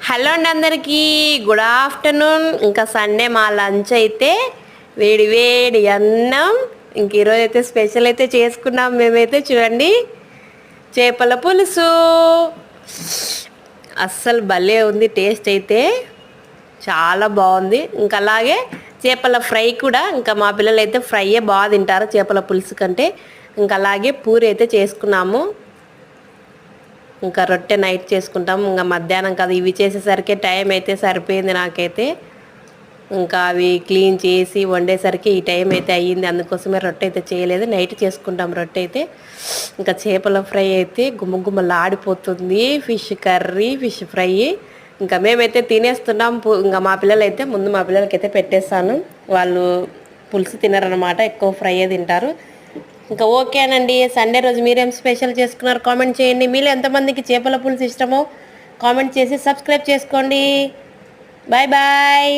Hello అండి అందరికీ good afternoon. ఇంకా సండే మా లంచ్ అయితే వేడి వేడి అన్నం. ఇంక ఈరోజు అయితే స్పెషల్ అయితే చేసుకున్నాం మేమైతే. చూడండి, చేపల పులుసు. అస్సలు భలే ఉంది, టేస్ట్ అయితే చాలా బాగుంది. ఇంకా అలాగే చేపల ఫ్రై కూడా. ఇంకా మా పిల్లలు అయితే ఫ్రైయే బాగా తింటారు చేపల పులుసు కంటే. ఇంకా అలాగే పూరి అయితే చేసుకున్నాము. ఇంకా రొట్టె నైట్ చేసుకుంటాం. ఇంకా మధ్యాహ్నం కదా, ఇవి చేసేసరికి టైం అయితే సరిపోయింది నాకైతే. ఇంకా అవి క్లీన్ చేసి వండేసరికి ఈ టైం అయితే అయ్యింది. అందుకోసమే రొట్టె అయితే చేయలేదు, నైట్ చేసుకుంటాం రొట్టె అయితే. ఇంకా చేపల ఫ్రై అయితే గుమ్మగుమ్మలాడిపోతుంది. Fish curry, fish fry. ఇంకా మేమైతే తినేస్తున్నాం. ఇంకా మా పిల్లలు అయితే ముందు మా పిల్లలకైతే పెట్టేస్తాను. వాళ్ళు పులుసు తినరనమాట, ఎక్కువ ఫ్రైయే తింటారు. ఇంకా ఓకేనండి. సండే రోజు మీరేం స్పెషల్ చేసుకున్నారు కామెంట్ చేయండి. మీలో ఎంతమందికి చేపల పులుసు ఇష్టమో కామెంట్ చేసి సబ్స్క్రైబ్ చేసుకోండి. Bye bye.